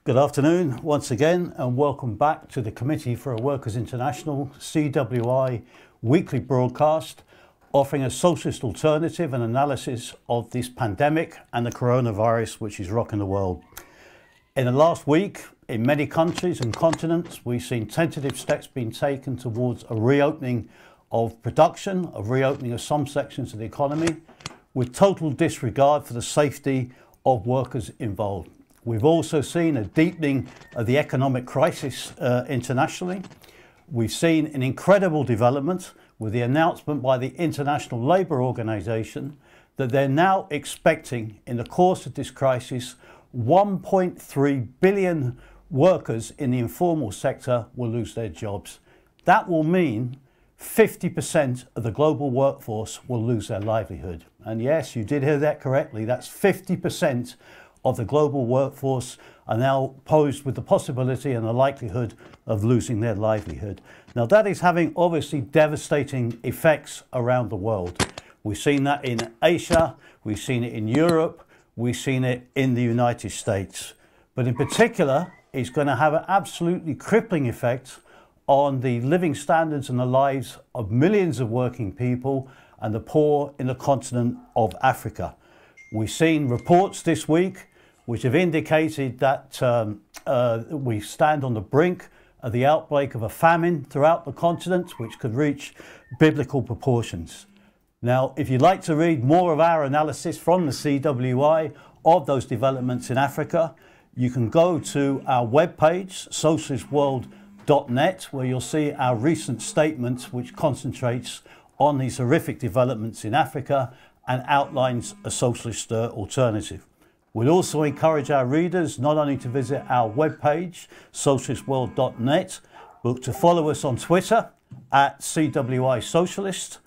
Good afternoon once again, and welcome back to the Committee for a Workers' International CWI weekly broadcast, offering a socialist alternative and analysis of this pandemic and the coronavirus which is rocking the world. In the last week, in many countries and continents, we've seen tentative steps being taken towards a reopening of production, a reopening of some sections of the economy, with total disregard for the safety of workers involved. We've also seen a deepening of the economic crisis internationally. We've seen an incredible development with the announcement by the International Labour Organization that they're now expecting, in the course of this crisis, 1.3 billion workers in the informal sector will lose their jobs. That will mean 50% of the global workforce will lose their livelihood. And yes, you did hear that correctly. That's 50% of the global workforce are now posed with the possibility and the likelihood of losing their livelihood. Now, that is having obviously devastating effects around the world. We've seen that in Asia, we've seen it in Europe, we've seen it in the United States. But in particular, it's going to have an absolutely crippling effect on the living standards and the lives of millions of working people and the poor in the continent of Africa. We've seen reports this week which have indicated that we stand on the brink of the outbreak of a famine throughout the continent, which could reach biblical proportions. Now, if you'd like to read more of our analysis from the CWI of those developments in Africa, you can go to our webpage, socialistworld.net, where you'll see our recent statement, which concentrates on these horrific developments in Africa and outlines a socialist alternative. We'd also encourage our readers not only to visit our webpage, socialistworld.net, but to follow us on Twitter at CWI Socialist,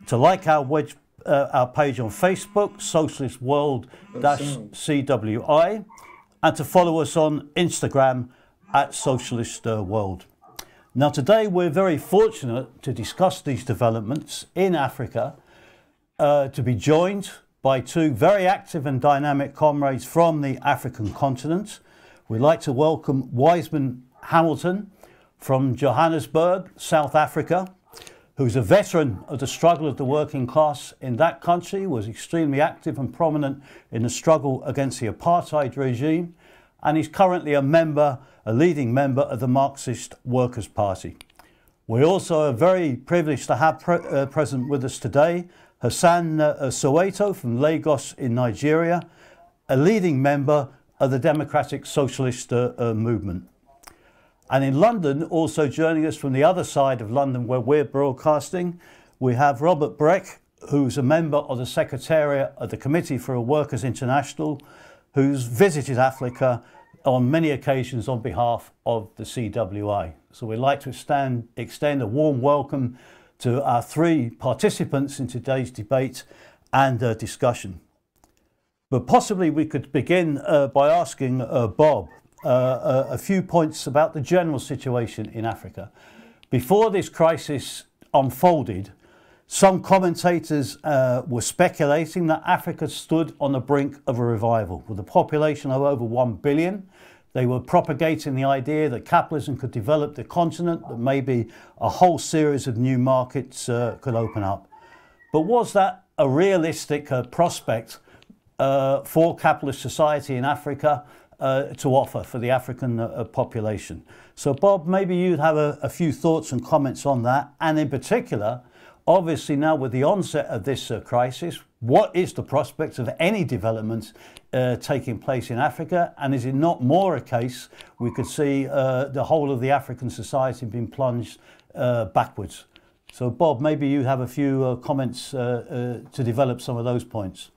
to like our page on Facebook, Socialist World-CWI, and to follow us on Instagram at Socialist World. Now, today we're very fortunate to discuss these developments in Africa, to be joined by two very active and dynamic comrades from the African continent. We'd like to welcome Weizmann Hamilton from Johannesburg, South Africa, who's a veteran of the struggle of the working class in that country, was extremely active and prominent in the struggle against the apartheid regime, and he's currently a leading member of the Marxist Workers Party. We also are very privileged to have present with us today Hassan Soweto from Lagos in Nigeria, a leading member of the Democratic Socialist Movement. And in London, also joining us from the other side of London where we're broadcasting, we have Robert Bechert, who's a member of the Secretariat of the Committee for a Workers International, who's visited Africa on many occasions on behalf of the CWI. So we'd like to extend a warm welcome to our three participants in today's debate and discussion. But possibly we could begin by asking Bob a few points about the general situation in Africa. Before this crisis unfolded, some commentators were speculating that Africa stood on the brink of a revival. With a population of over 1 billion, they were propagating the idea that capitalism could develop the continent, that maybe a whole series of new markets could open up. But was that a realistic prospect for capitalist society in Africa to offer for the African population? So Bob, maybe you'd have a few thoughts and comments on that, and in particular, obviously now with the onset of this crisis, what is the prospect of any development taking place in Africa? And is it not more a case we could see the whole of the African society being plunged backwards? So Bob, maybe you have a few comments to develop some of those points.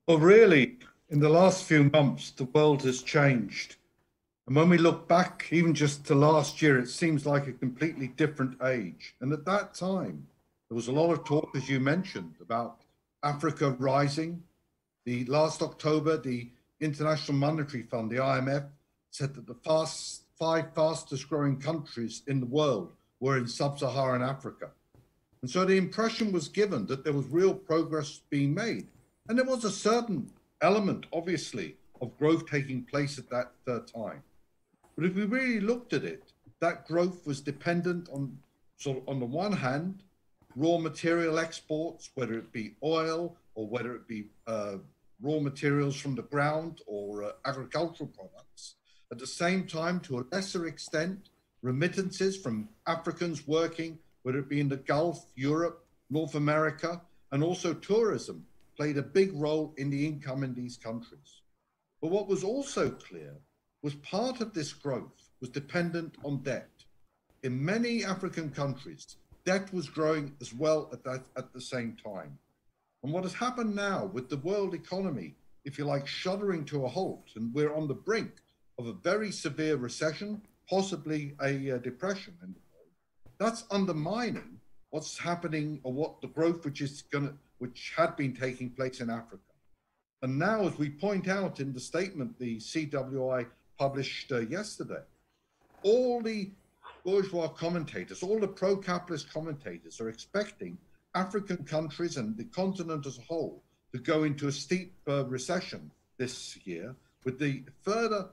Well, really, in the last few months, the world has changed. And when we look back, even just to last year, it seems like a completely different age. And at that time, there was a lot of talk, as you mentioned, about Africa rising. Last October, the International Monetary Fund, the IMF, said that the five fastest growing countries in the world were in sub-Saharan Africa. And so the impression was given that there was real progress being made. And there was a certain element, obviously, of growth taking place at that time. But if we really looked at it, that growth was dependent on, so on the one hand, raw material exports, whether it be oil or whether it be raw materials from the ground or agricultural products. At the same time, to a lesser extent, remittances from Africans working, whether it be in the Gulf, Europe, North America, and also tourism played a big role in the income in these countries. But what was also clear was part of this growth was dependent on debt. In many African countries, debt was growing as well at the same time. And what has happened now with the world economy, if you like, shuddering to a halt, and we're on the brink of a very severe recession, possibly a depression in the world, that's undermining what's happening or what the growth which had been taking place in Africa. And now, as we point out in the statement the CWI published yesterday, all the bourgeois commentators, all the pro-capitalist commentators are expecting African countries and the continent as a whole to go into a steep recession this year, with the further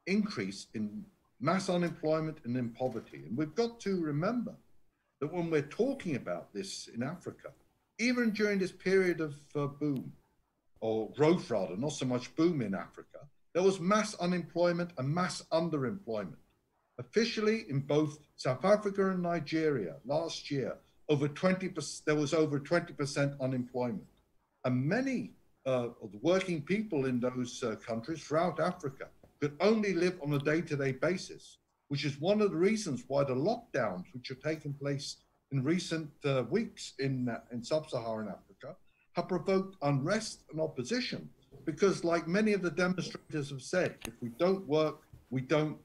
increase in mass unemployment and in poverty. And we've got to remember that when we're talking about this in Africa, even during this period of boom, or growth rather, not so much boom in Africa, there was mass unemployment and mass underemployment. Officially, in both South Africa and Nigeria last year, there was over 20% unemployment. And many of the working people in those countries throughout Africa could only live on a day-to-day basis, which is one of the reasons why the lockdowns which have taken place in recent weeks in sub-Saharan Africa have provoked unrest and opposition. Because like many of the demonstrators have said, if we don't work, we can't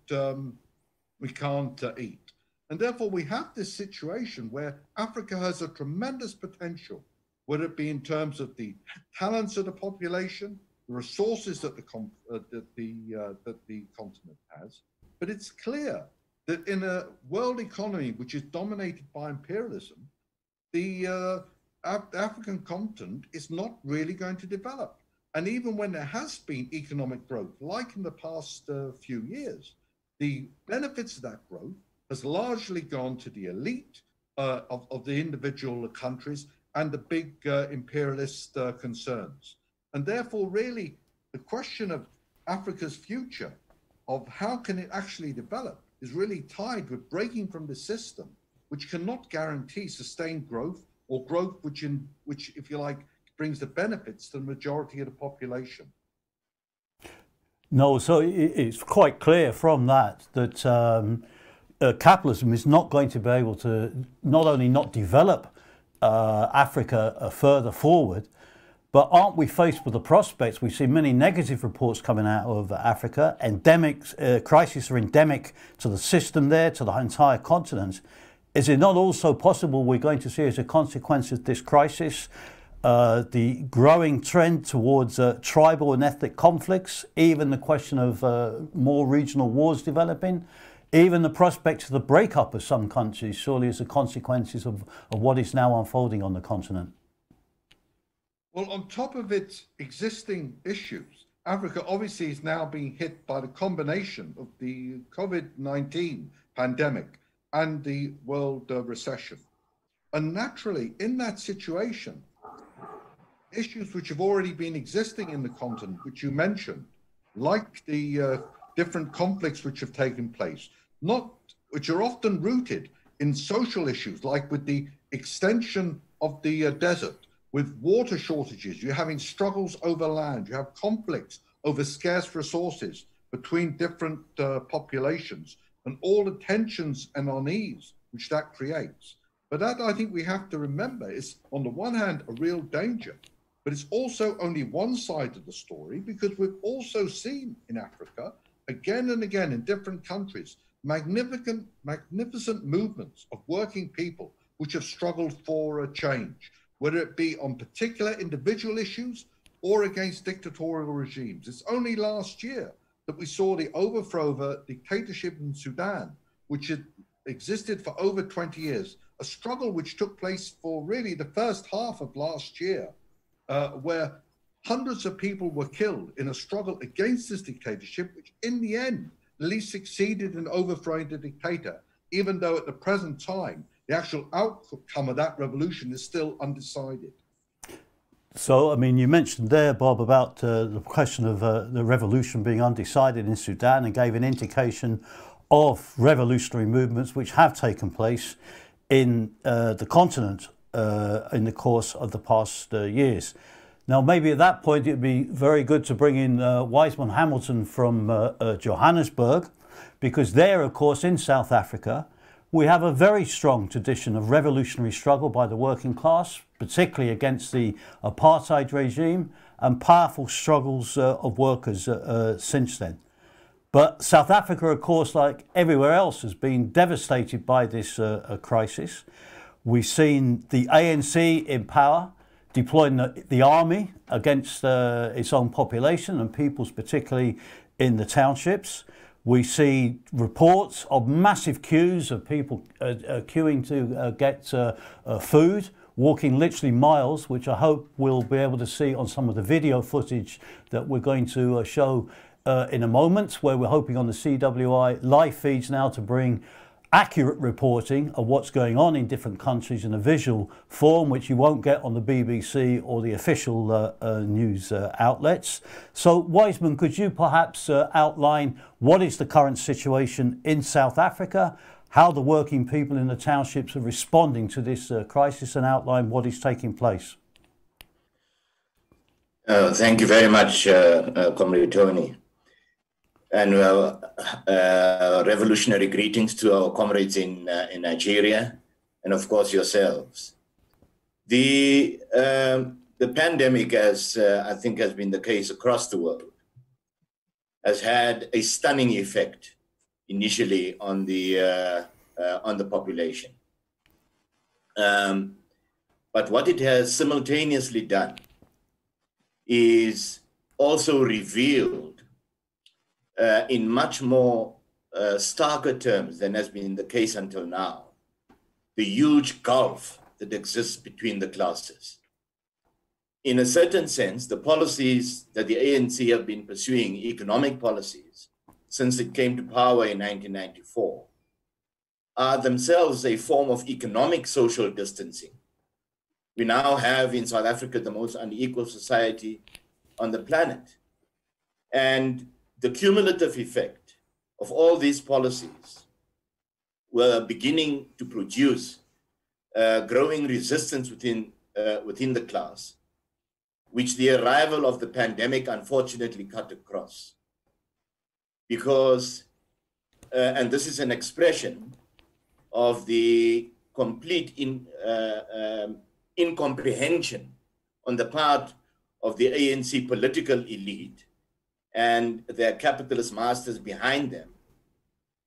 eat. And therefore we have this situation where Africa has a tremendous potential, whether it be in terms of the talents of the population, the resources that the continent has. But it's clear that in a world economy which is dominated by imperialism, the African continent is not really going to develop. And even when there has been economic growth, like in the past few years, the benefits of that growth has largely gone to the elite of the individual countries and the big imperialist concerns. And therefore, really, the question of Africa's future, of how can it actually develop, is really tied with breaking from the system, which cannot guarantee sustained growth or growth which, if you like, brings the benefits to the majority of the population. No, so it's quite clear from that capitalism is not going to be able to not only not develop Africa further forward, but aren't we faced with the prospects? We see many negative reports coming out of Africa. Crises are endemic to the system there, to the entire continent. Is it not also possible we're going to see as a consequence of this crisis the growing trend towards tribal and ethnic conflicts, even the question of more regional wars developing, even the prospect of the breakup of some countries, surely as a consequences of what is now unfolding on the continent? Well, on top of its existing issues, Africa obviously is now being hit by the combination of the COVID-19 pandemic and the world recession. And naturally, in that situation, issues which have already been existing in the continent, which you mentioned, like the different conflicts which have taken place, which are often rooted in social issues, like with the extension of the desert, with water shortages, you're having struggles over land, you have conflicts over scarce resources between different populations, and all the tensions and unease which that creates. But that, I think we have to remember, is on the one hand a real danger, but it's also only one side of the story, because we've also seen in Africa, again and again in different countries, magnificent movements of working people which have struggled for a change, whether it be on particular individual issues or against dictatorial regimes. It's only last year that we saw the overthrow of a dictatorship in Sudan, which had existed for over 20 years, a struggle which took place for really the first half of last year, where hundreds of people were killed in a struggle against this dictatorship, which in the end at least succeeded in overthrowing the dictator, even though at the present time, the actual outcome of that revolution is still undecided. So, I mean, you mentioned there, Bob, about the question of the revolution being undecided in Sudan, and gave an indication of revolutionary movements which have taken place in the continent in the course of the past years. Now, maybe at that point, it'd be very good to bring in Weizmann Hamilton from Johannesburg, because there, of course, in South Africa, we have a very strong tradition of revolutionary struggle by the working class, particularly against the apartheid regime, and powerful struggles of workers since then. But South Africa, of course, like everywhere else, has been devastated by this crisis. We've seen the ANC in power, deploying the army against its own population and peoples, particularly in the townships. We see reports of massive queues of people queuing to get food, walking literally miles, which I hope we'll be able to see on some of the video footage that we're going to show in a moment, where we're hoping on the CWI live feeds now to bring accurate reporting of what's going on in different countries in a visual form, which you won't get on the BBC or the official news outlets. So, Weizmann, could you perhaps outline what is the current situation in South Africa, how the working people in the townships are responding to this crisis, and outline what is taking place? Thank you very much, Comrade Tony. And revolutionary greetings to our comrades in Nigeria, and of course yourselves. The pandemic, as I think has been the case across the world, has had a stunning effect initially on the population. But what it has simultaneously done is also revealed in much more starker terms than has been the case until now, the huge gulf that exists between the classes. In a certain sense, the policies that the ANC have been pursuing, economic policies, since it came to power in 1994, are themselves a form of economic social distancing. We now have in South Africa the most unequal society on the planet. And the cumulative effect of all these policies were beginning to produce growing resistance within the class, which the arrival of the pandemic unfortunately cut across. Because, and this is an expression of the complete incomprehension on the part of the ANC political elite and their capitalist masters behind them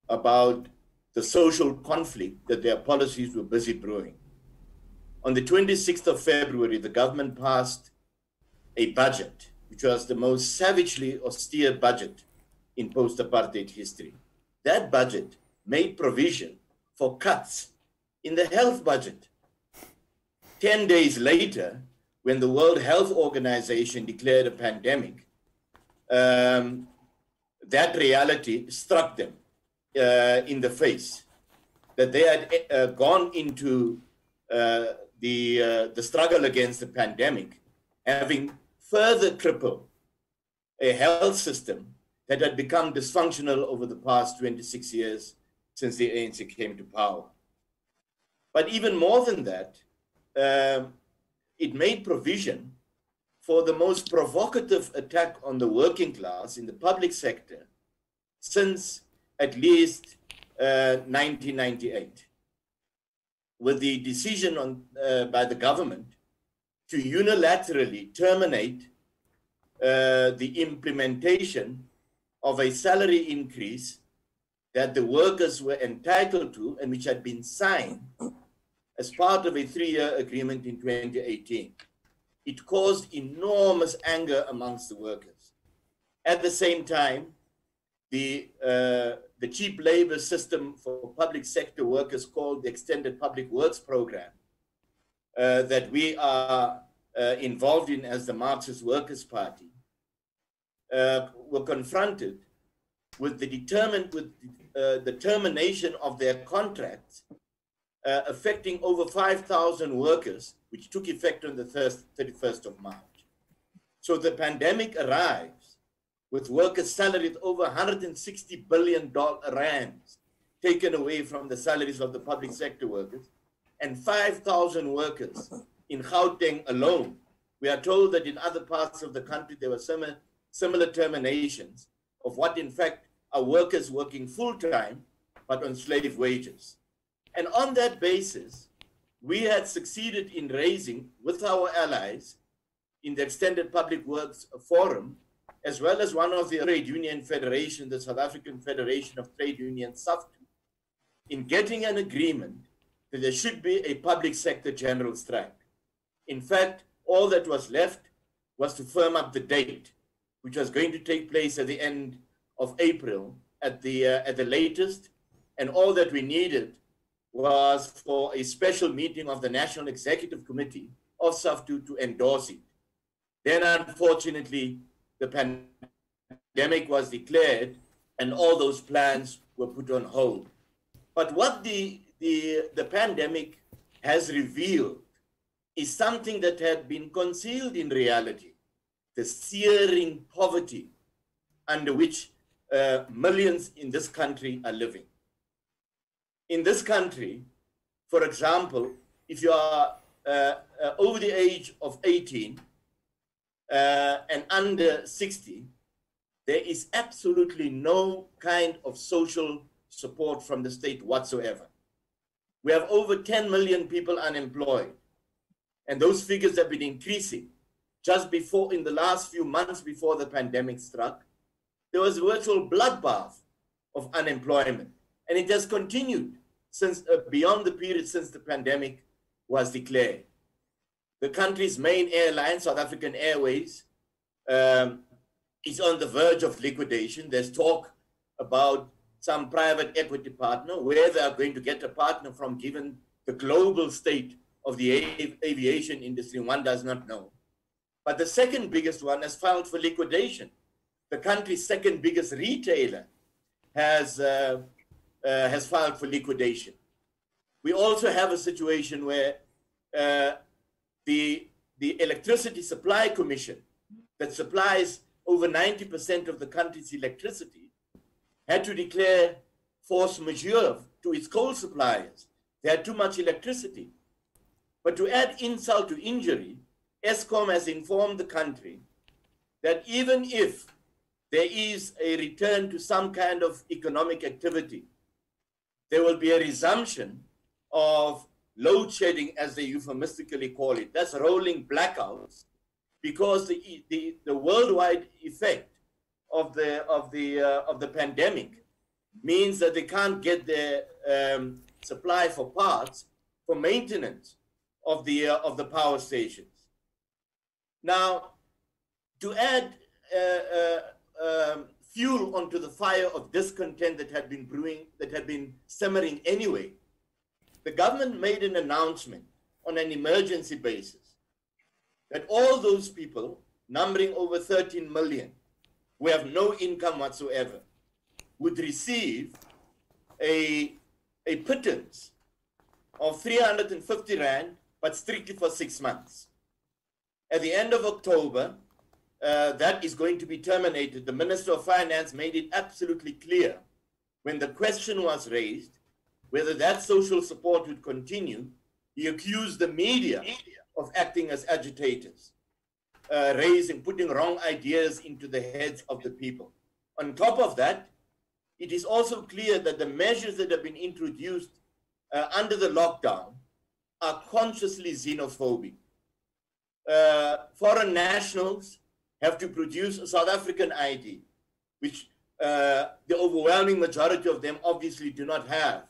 about the social conflict that their policies were busy brewing. On the 26th of February, the government passed a budget, which was the most savagely austere budget in post-apartheid history. That budget made provision for cuts in the health budget. 10 days later, when the World Health Organization declared a pandemic, that reality struck them in the face, that they had gone into the struggle against the pandemic, having further crippled a health system that had become dysfunctional over the past 26 years since the ANC came to power. But even more than that, it made provision for the most provocative attack on the working class in the public sector since at least 1998, with the decision by the government to unilaterally terminate the implementation of a salary increase that the workers were entitled to and which had been signed as part of a 3-year agreement in 2018. It caused enormous anger amongst the workers. At the same time, the cheap labor system for public sector workers, called the Extended Public Works Program, that we are involved in as the Marxist Workers Party, were confronted with the termination of their contracts, affecting over 5,000 workers, which took effect on the 31st of March. So the pandemic arrives with workers' salaries over 160 billion rands taken away from the salaries of the public sector workers, and 5,000 workers in Gauteng alone. We are told that in other parts of the country there were similar terminations of what in fact are workers working full-time but on slave wages. And on that basis, we had succeeded in raising with our allies in the Extended Public Works Forum, as well as one of the trade union federations, the South African Federation of Trade Unions, SAFTU, in getting an agreement that there should be a public sector general strike. In fact, all that was left was to firm up the date, which was going to take place at the end of April at the latest, and all that we needed was for a special meeting of the National Executive Committee of SAFTU to endorse it. Then, unfortunately, the pandemic was declared and all those plans were put on hold. But what the pandemic has revealed is something that had been concealed in reality, the searing poverty under which millions in this country are living. In this country, for example, if you are over the age of 18 and under 60, there is absolutely no kind of social support from the state whatsoever. We have over 10 million people unemployed, and those figures have been increasing. Just before, in the last few months before the pandemic struck, there was a virtual bloodbath of unemployment, and it has continued since beyond the period since the pandemic was declared. The country's main airline, South African Airways, is on the verge of liquidation. There's talk about some private equity partner, where they are going to get a partner from, given the global state of the aviation industry, one does not know. But the second biggest one has filed for liquidation. The country's second biggest retailer has filed for liquidation. We also have a situation where the Electricity Supply Commission that supplies over 90% of the country's electricity had to declare force majeure to its coal suppliers. They had too much electricity. But to add insult to injury, Eskom has informed the country that even if there is a return to some kind of economic activity, there will be a resumption of load shedding, as they euphemistically call it. That's rolling blackouts, because the worldwide effect of the pandemic means that they can't get their supply for parts for maintenance of the power stations. Now, to add fuel onto the fire of discontent that had been brewing, that had been simmering anyway, the government made an announcement on an emergency basis that all those people, numbering over 13 million, who have no income whatsoever, would receive a pittance of 350 rand, but strictly for 6 months. At the end of October, that is going to be terminated. The Minister of Finance made it absolutely clear when the question was raised whether that social support would continue. He accused the media of acting as agitators, putting wrong ideas into the heads of the people. On top of that, it is also clear that the measures that have been introduced under the lockdown are consciously xenophobic. Foreign nationals have to produce a South African ID, which the overwhelming majority of them obviously do not have,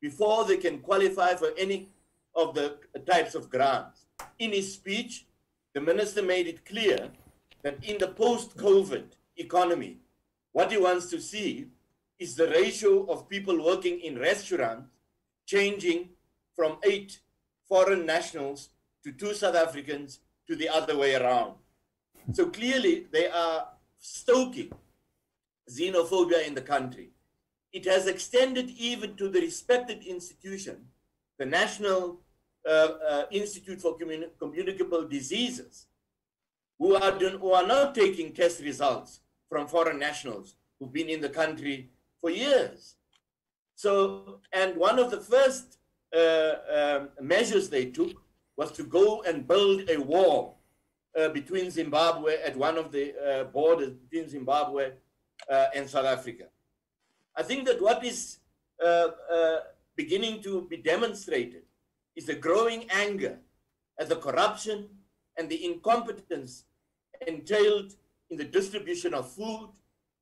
before they can qualify for any of the types of grants. In his speech, the minister made it clear that in the post-COVID economy, what he wants to see is the ratio of people working in restaurants changing from 8 foreign nationals to 2 South Africans to the other way around. So clearly they are stoking xenophobia in the country. It has extended even to the respected institution, the National Institute for Communicable Diseases, who are not taking test results from foreign nationals who've been in the country for years. So, and one of the first measures they took was to go and build a wall between Zimbabwe, at one of the borders between Zimbabwe and South Africa. I think that what is beginning to be demonstrated is the growing anger at the corruption and the incompetence entailed in the distribution of food,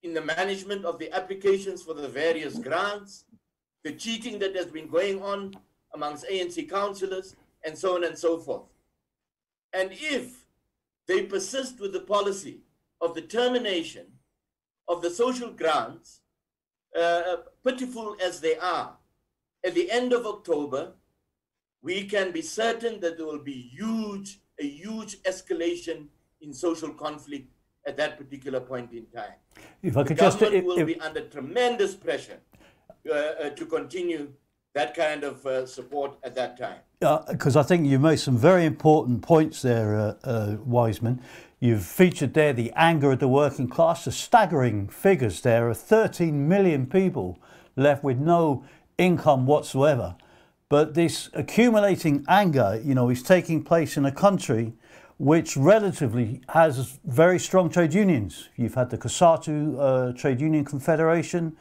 in the management of the applications for the various grants, the cheating that has been going on amongst ANC councillors, and so on and so forth. And if they persist with the policy of the termination of the social grants, pitiful as they are, at the end of October, we can be certain that there will be a huge escalation in social conflict at that particular point in time. If I could the government will be under tremendous pressure to continue that kind of support at that time. Because I think you made some very important points there, Weizmann. You've featured there the anger of the working class, the staggering figures there of 13 million people left with no income whatsoever. But this accumulating anger, you know, is taking place in a country which relatively has very strong trade unions. You've had the COSATU Trade Union Confederation.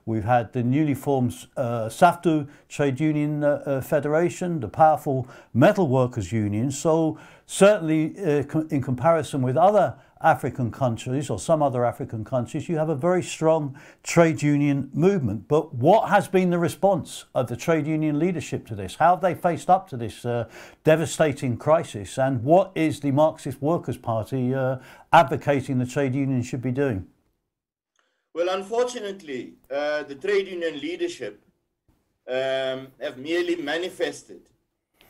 We've had the newly formed SAFTU Trade Union Federation, the powerful Metal Workers Union. So certainly in comparison with other African countries or some other African countries, you have a very strong trade union movement. But what has been the response of the trade union leadership to this? How have they faced up to this devastating crisis? And what is the Marxist Workers Party advocating the trade union should be doing? Well, unfortunately, the trade union leadership have merely manifested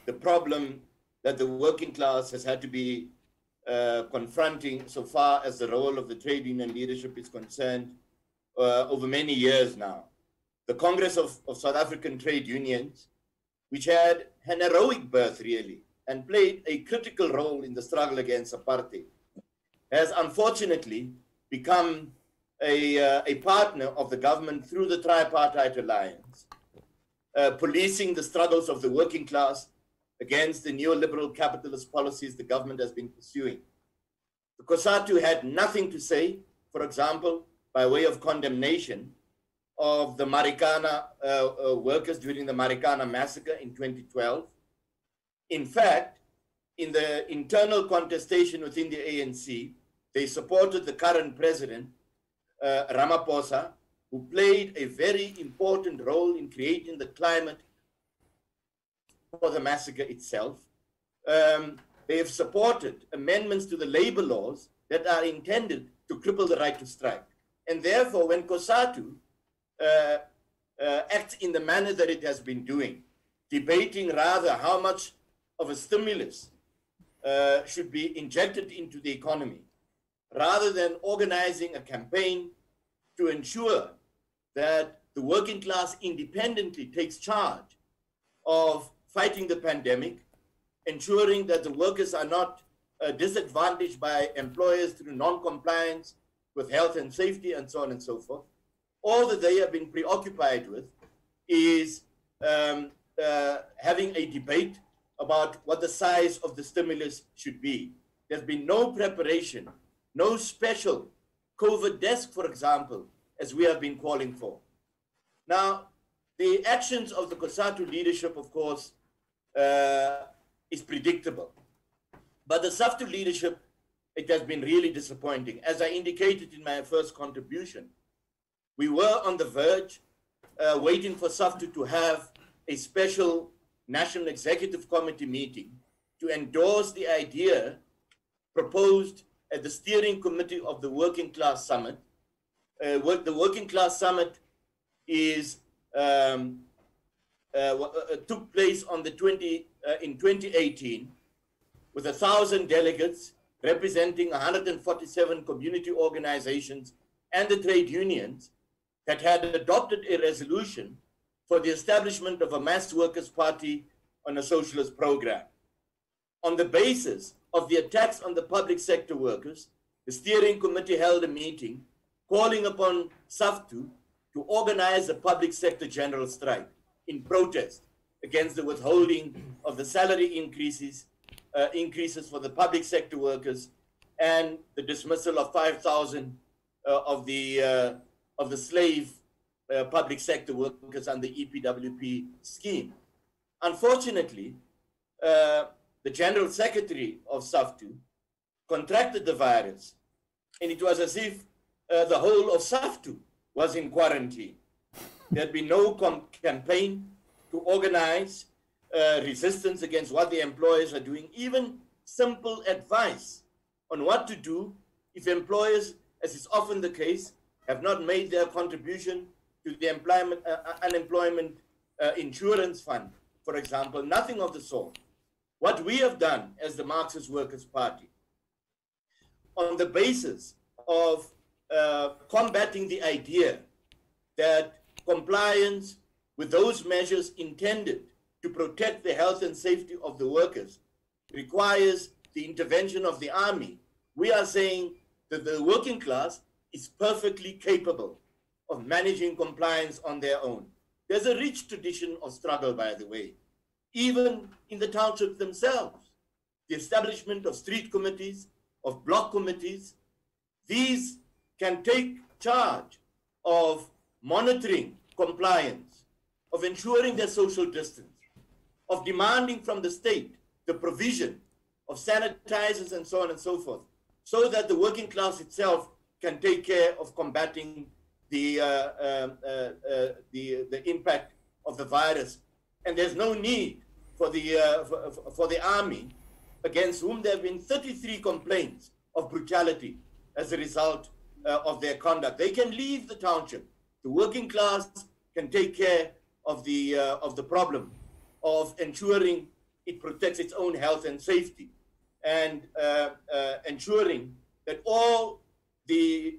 the problem that the working class has had to be confronting so far as the role of the trade union leadership is concerned over many years now. The Congress of South African Trade Unions, which had an heroic birth really and played a critical role in the struggle against apartheid, has unfortunately become a partner of the government through the tripartite alliance, policing the struggles of the working class against the neoliberal capitalist policies the government has been pursuing. The COSATU had nothing to say, for example, by way of condemnation of the Marikana workers during the Marikana massacre in 2012. In fact, in the internal contestation within the ANC, they supported the current president, Ramaphosa, who played a very important role in creating the climate for the massacre itself. They have supported amendments to the labor laws that are intended to cripple the right to strike. And therefore, when COSATU acts in the manner that it has been doing, debating rather how much of a stimulus should be injected into the economy, rather than organizing a campaign to ensure that the working class independently takes charge of fighting the pandemic, ensuring that the workers are not disadvantaged by employers through non-compliance with health and safety and so on and so forth. All that they have been preoccupied with is having a debate about what the size of the stimulus should be. There's been no preparation, no special COVID desk, for example, as we have been calling for. Now, the actions of the COSATU leadership, of course, is predictable. But the SAFTU leadership, it has been really disappointing. As I indicated in my first contribution, we were on the verge, waiting for SAFTU to have a special National Executive Committee meeting to endorse the idea proposed at the steering committee of the Working Class Summit. The Working Class Summit is took place on the in 2018, with 1,000 delegates representing 147 community organizations and the trade unions, that had adopted a resolution for the establishment of a mass workers' party on a socialist program. On the basis of the attacks on the public sector workers, the steering committee held a meeting calling upon SAFTU to organize a public sector general strike in protest against the withholding of the salary increases for the public sector workers and the dismissal of 5,000 of the slave public sector workers under the EPWP scheme. Unfortunately, the General Secretary of SAFTU contracted the virus, and it was as if the whole of SAFTU was in quarantine. There had been no campaign to organize resistance against what the employers are doing, even simple advice on what to do if employers, as is often the case, have not made their contribution to the unemployment insurance fund, for example. Nothing of the sort. What we have done as the Marxist Workers Party, on the basis of combating the idea that compliance with those measures intended to protect the health and safety of the workers requires the intervention of the army, we are saying that the working class is perfectly capable of managing compliance on their own. There's a rich tradition of struggle, by the way, even in the townships themselves. The establishment of street committees, of block committees, these can take charge of monitoring compliance, of ensuring their social distance, of demanding from the state the provision of sanitizers and so on and so forth, so that the working class itself can take care of combating the impact of the virus. And there's no need for the army, against whom there have been 33 complaints of brutality as a result of their conduct. They can leave the township. The working class can take care of the problem of ensuring it protects its own health and safety, and ensuring that all the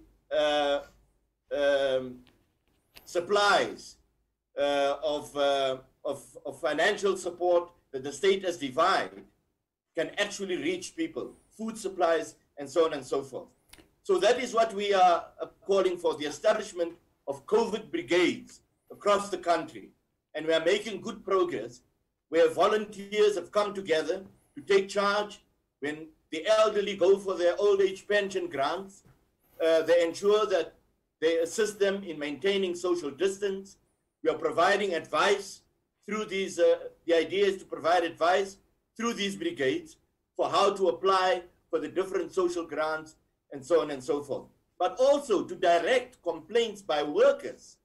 supplies of financial support that the state has divided can actually reach people, food supplies, and so on and so forth. So that is what we are calling for, the establishment of COVID brigades across the country. And we are making good progress, where volunteers have come together to take charge. When the elderly go for their old age pension grants, they ensure that they assist them in maintaining social distance. We are providing advice through these, the idea is to provide advice through these brigades for how to apply for the different social grants and so on and so forth. But also to direct complaints by workers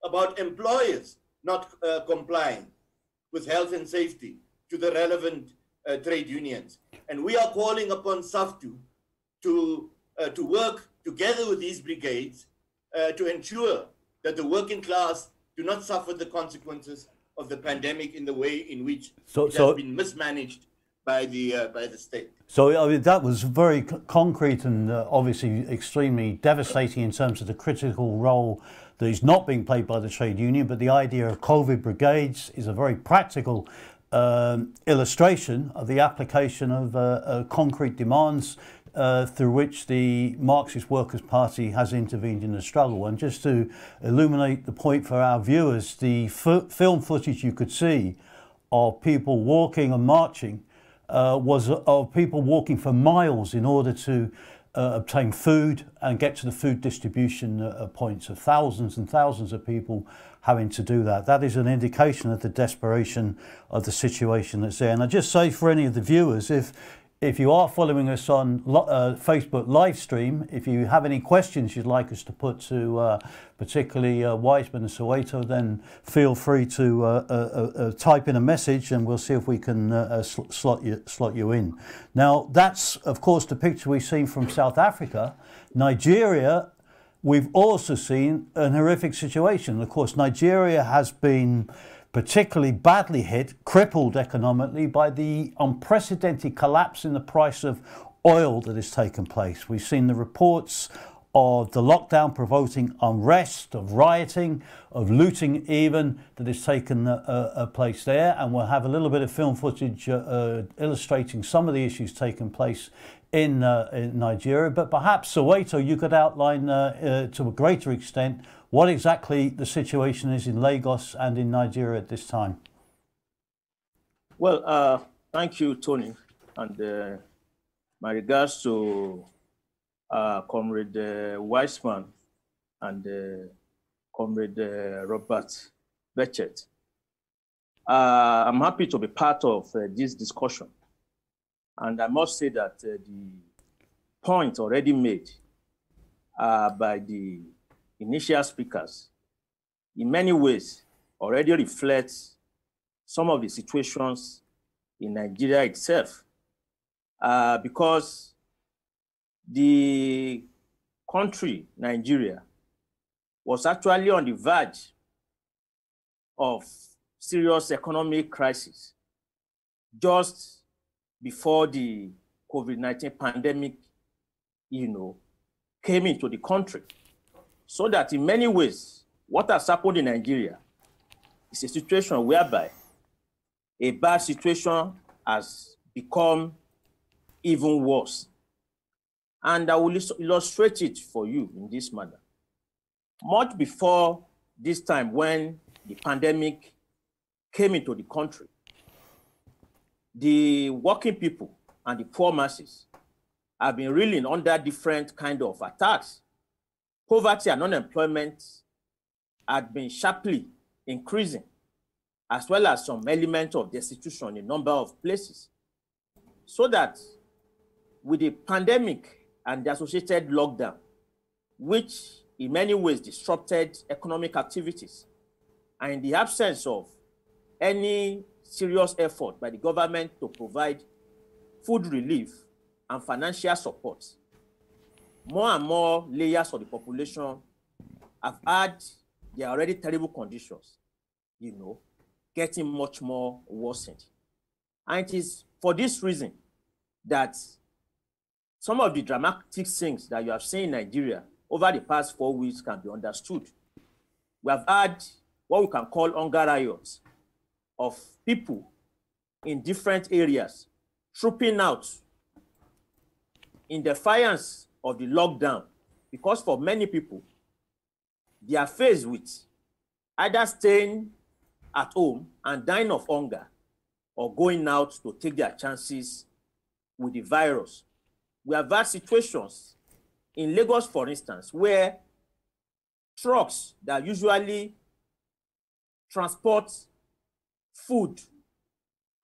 about employers not complying with health and safety to the relevant trade unions. And we are calling upon SAFTU to work together with these brigades to ensure that the working class do not suffer the consequences of the pandemic in the way in which it has been mismanaged by the state. So I mean, that was very concrete and obviously extremely devastating in terms of the critical role that is not being played by the trade union. But the idea of COVID brigades is a very practical illustration of the application of concrete demands through which the Marxist Workers Party has intervened in the struggle. And just to illuminate the point for our viewers, the film footage you could see of people walking and marching was of people walking for miles in order to obtain food and get to the food distribution points, of thousands and thousands of people having to do that. That is an indication of the desperation of the situation that's there. And I just say for any of the viewers, if you are following us on Facebook live stream, if you have any questions you'd like us to put to particularly Weizmann Soweto, then feel free to type in a message and we'll see if we can slot you in. Now, that's, of course, the picture we've seen from South Africa. Nigeria, we've also seen an horrific situation. Of course, Nigeria has been particularly badly hit, crippled economically by the unprecedented collapse in the price of oil that has taken place. We've seen the reports of the lockdown provoking unrest, of rioting, of looting even, that has taken place there. And we'll have a little bit of film footage illustrating some of the issues taking place in Nigeria. But perhaps, Soweto, you could outline to a greater extent what exactly the situation is in Lagos and in Nigeria at this time. Well, thank you, Tony. And my regards to Comrade Weizmann and Comrade Robert Bechert. I'm happy to be part of this discussion. And I must say that the point already made by the initial speakers in many ways already reflects some of the situations in Nigeria itself. Because the country, Nigeria, was actually on the verge of serious economic crisis just before the COVID-19 pandemic, came into the country. So that in many ways, what has happened in Nigeria is a situation whereby a bad situation has become even worse. And I will illustrate it for you in this manner. Much before this time when the pandemic came into the country, the working people and the poor masses have been reeling under different kind of attacks. Poverty and unemployment had been sharply increasing, as well as some element of destitution in a number of places. So that with the pandemic and the associated lockdown, which in many ways disrupted economic activities, and in the absence of any serious effort by the government to provide food relief and financial support, more and more layers of the population have had their already terrible conditions, getting much more worsened. And it is for this reason that some of the dramatic things that you have seen in Nigeria over the past 4 weeks can be understood. We have had what we can call hunger riots of people in different areas trooping out in defiance of the lockdown, because for many people, they are faced with either staying at home and dying of hunger or going out to take their chances with the virus. We have had situations in Lagos, for instance, where trucks that usually transport food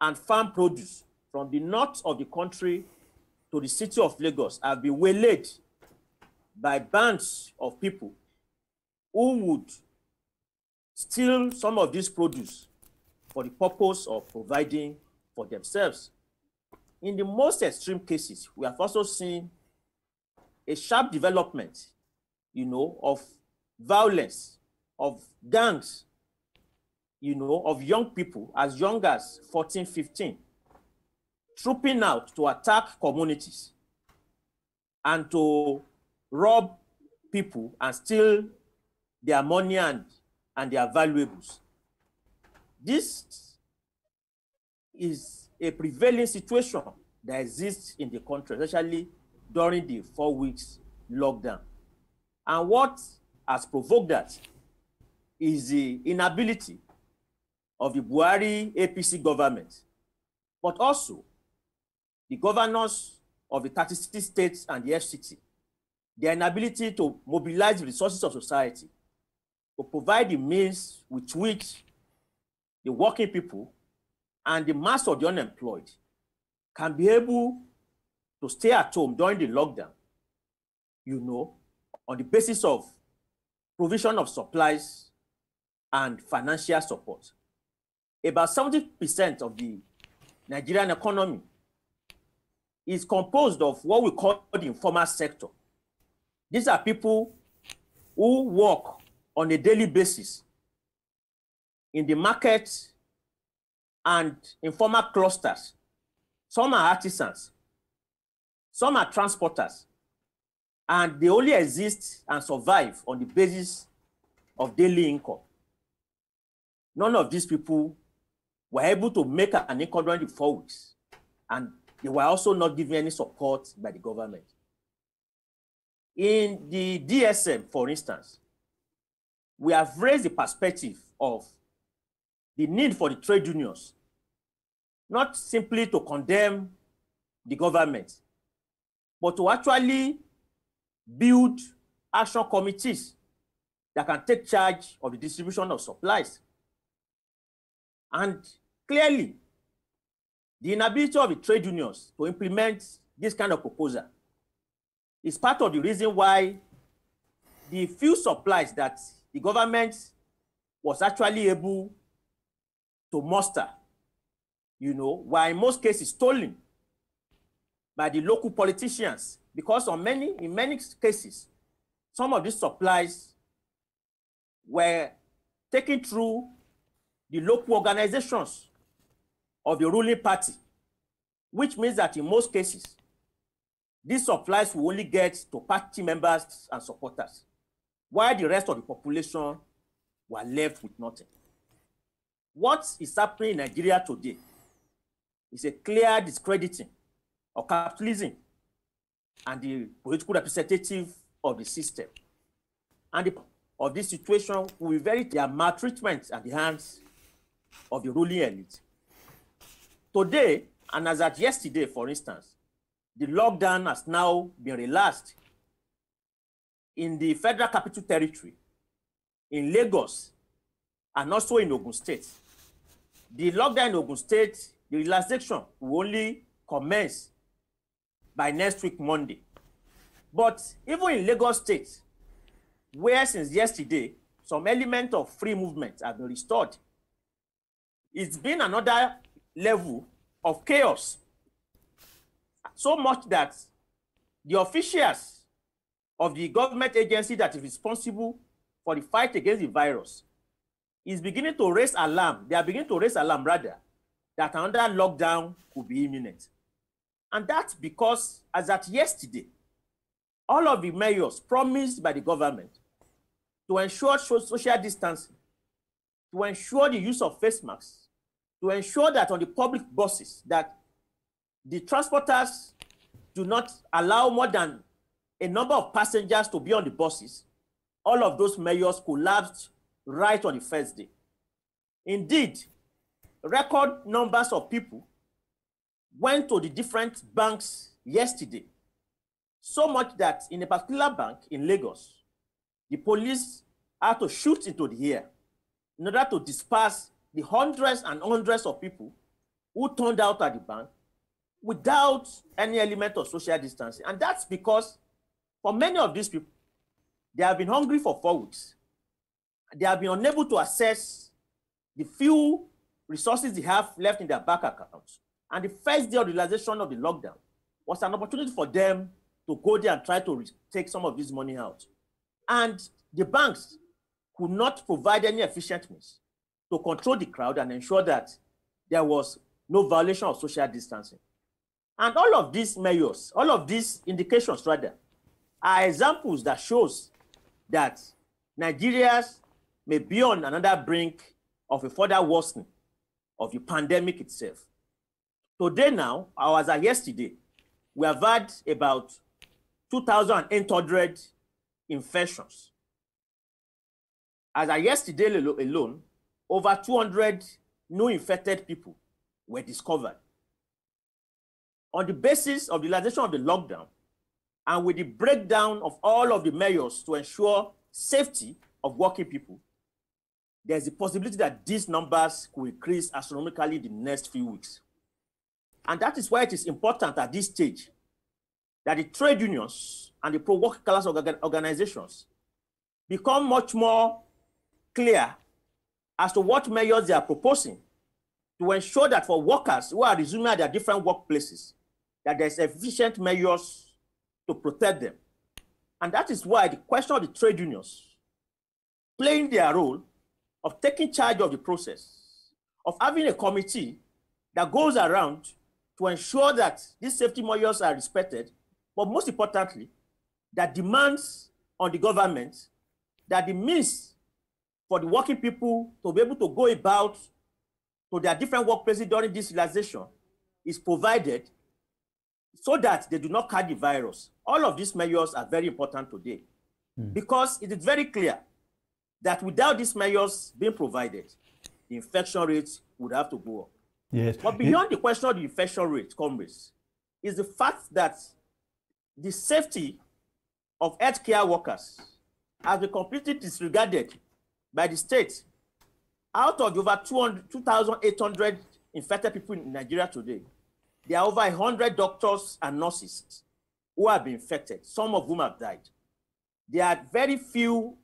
and farm produce from the north of the country to the city of Lagos have been waylaid by bands of people who would steal some of this produce for the purpose of providing for themselves. In the most extreme cases, we have also seen a sharp development, of violence, of gangs, of young people as young as 14, 15, trooping out to attack communities and to rob people and steal their money and their valuables. This is a prevailing situation that exists in the country, especially during the 4 weeks lockdown. And what has provoked that is the inability of the Buhari APC government, but also the governors of the 36 states and the FCT, their inability to mobilize the resources of society to provide the means with which the working people and the mass of the unemployed can be able to stay at home during the lockdown, on the basis of provision of supplies and financial support. About 70% of the Nigerian economy is composed of what we call the informal sector. These are people who work on a daily basis in the market and informal clusters. Some are artisans, some are transporters, and they only exist and survive on the basis of daily income. None of these people were able to make an income during the 4 weeks, and they were also not given any support by the government. In the DSM, for instance, we have raised the perspective of the need for the trade unions, not simply to condemn the government, but to actually build action committees that can take charge of the distribution of supplies. And clearly, the inability of the trade unions to implement this kind of proposal is part of the reason why the few supplies that the government was actually able to muster, were in most cases stolen by the local politicians, because in many cases, some of these supplies were taken through the local organizations of the ruling party, which means that in most cases, these supplies will only get to party members and supporters, while the rest of the population were left with nothing. What is happening in Nigeria today is a clear discrediting of capitalism and the political representative of the system. And of this situation will be very their maltreatment at the hands of the ruling elite. Today, and as at yesterday, for instance, the lockdown has now been relaxed in the Federal Capital Territory, in Lagos, and also in Ogun State. The lockdown in Ogun State, the relaxation will only commence by next week, Monday. But even in Lagos State, where since yesterday, some element of free movement have been restored, it's been another level of chaos. So much that the officials of the government agency that is responsible for the fight against the virus is beginning to raise alarm. They are beginning to raise alarm, rather, that another lockdown could be imminent. And that's because, as at yesterday, all of the measures promised by the government to ensure social distancing, to ensure the use of face masks, to ensure that on the public buses, that the transporters do not allow more than a number of passengers to be on the buses, all of those measures collapsed right on the first day. Indeed, record numbers of people went to the different banks yesterday, so much that in a particular bank in Lagos, the police had to shoot into the air in order to disperse the hundreds and hundreds of people who turned out at the bank without any element of social distancing. And that's because for many of these people, they have been hungry for 4 weeks. They have been unable to access the few resources they have left in their bank accounts. And the first day of the realization of the lockdown was an opportunity for them to go there and try to take some of this money out. And the banks could not provide any efficient means to control the crowd and ensure that there was no violation of social distancing. And all of these measures, all of these indications rather, are examples that shows that Nigeria may be on another brink of a further worsening of the pandemic itself. Today now, or as of yesterday, we have had about 2,800 infections. As of yesterday alone, over 200 new infected people were discovered. On the basis of the realization of the lockdown, and with the breakdown of all of the measures to ensure safety of working people, there's a possibility that these numbers could increase astronomically in the next few weeks. And that is why it is important at this stage that the trade unions and the pro-working class organizations become much more clear as to what measures they are proposing to ensure that for workers who are resuming at their different workplaces, that there's efficient measures to protect them. And that is why the question of the trade unions playing their role of taking charge of the process, of having a committee that goes around to ensure that these safety measures are respected, but most importantly, that demands on the government that the means for the working people to be able to go about to their different workplaces during this realization is provided so that they do not carry the virus. All of these measures are very important today because it is very clear that without these measures being provided, the infection rates would have to go up. Yes. But beyond the question of the infection rate, comrades, is the fact that the safety of healthcare workers has been completely disregarded by the state. Out of the over 2,800 infected people in Nigeria today, there are over 100 doctors and nurses who have been infected, some of whom have died. There are very few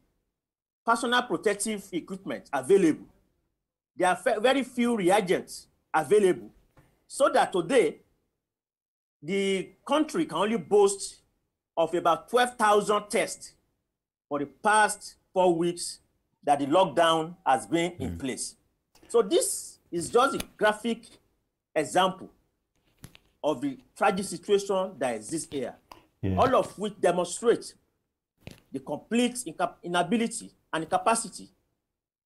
personal protective equipment available. There are very few reagents available, so that today, the country can only boast of about 12,000 tests for the past 4 weeks that the lockdown has been in place. So this is just a graphic example of the tragic situation that exists here, all of which demonstrate the complete inability and incapacity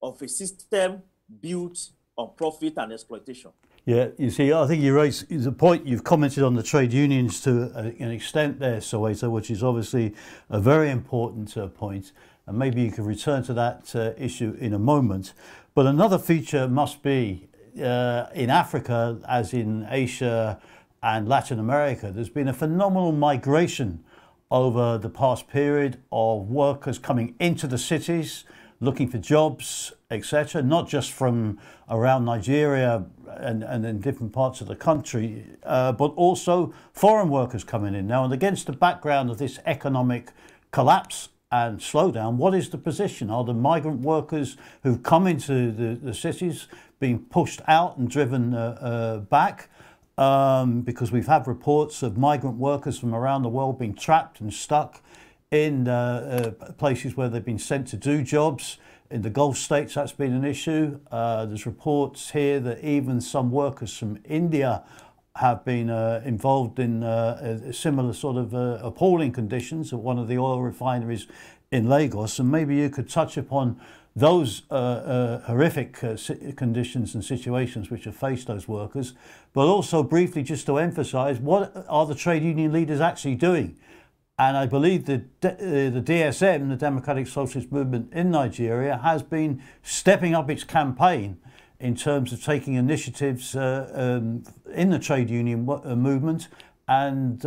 of a system built on profit and exploitation. Yeah, you see, I think you raised the point. You've commented on the trade unions to an extent there, Soweto, which is obviously a very important point. And maybe you can return to that issue in a moment. But another feature must be in Africa, as in Asia and Latin America, there's been a phenomenal migration over the past period of workers coming into the cities, looking for jobs, etc., not just from around Nigeria and in different parts of the country, but also foreign workers coming in now. And against the background of this economic collapse and slowdown, what is the position? Are the migrant workers who've come into the cities being pushed out and driven back? Because we've had reports of migrant workers from around the world being trapped and stuck in places where they've been sent to do jobs. In the Gulf states, that's been an issue. There's reports here that even some workers from India have been involved in similar sort of appalling conditions at one of the oil refineries in Lagos. And maybe you could touch upon those horrific conditions and situations which have faced those workers, but also briefly just to emphasise, what are the trade union leaders actually doing? And I believe the DSM, the Democratic Socialist Movement in Nigeria, has been stepping up its campaign in terms of taking initiatives in the trade union movement and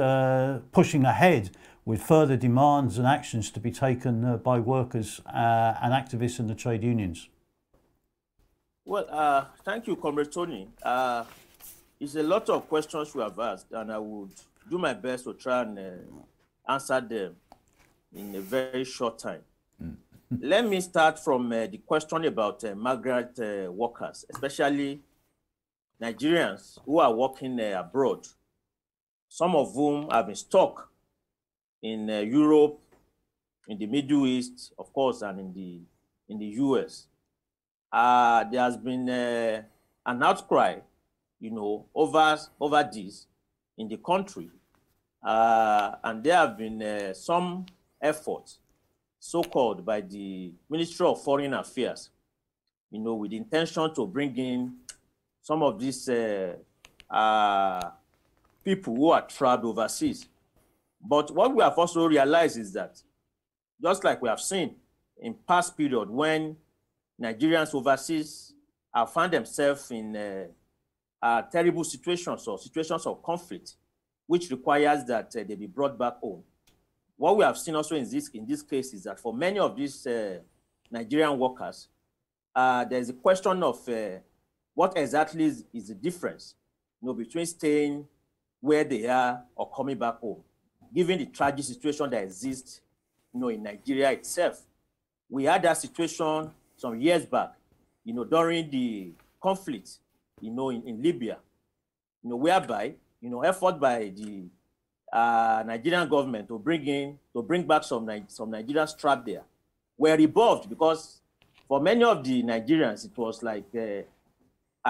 pushing ahead with further demands and actions to be taken by workers and activists in the trade unions. Well, thank you, Comrade Tony. It's a lot of questions you have asked, and I would do my best to try and answer them in a very short time. Let me start from the question about migrant workers, especially Nigerians who are working abroad, some of whom have been stuck in Europe, in the Middle East, of course, and in the US. There has been an outcry, over this in the country. And there have been some efforts, so-called by the Ministry of Foreign Affairs, with the intention to bring in some of these people who are trapped overseas. But what we have also realized is that, just like we have seen in past period when Nigerians overseas have found themselves in terrible situations or situations of conflict, which requires that they be brought back home. What we have seen also in this case is that for many of these Nigerian workers, there's a question of what exactly is the difference, between staying where they are or coming back home, given the tragic situation that exists, in Nigeria itself. We had that situation some years back, during the conflict, in Libya, whereby, effort by the Nigerian government to bring back some Nigerians trapped there were rebuffed because for many of the Nigerians, it was like,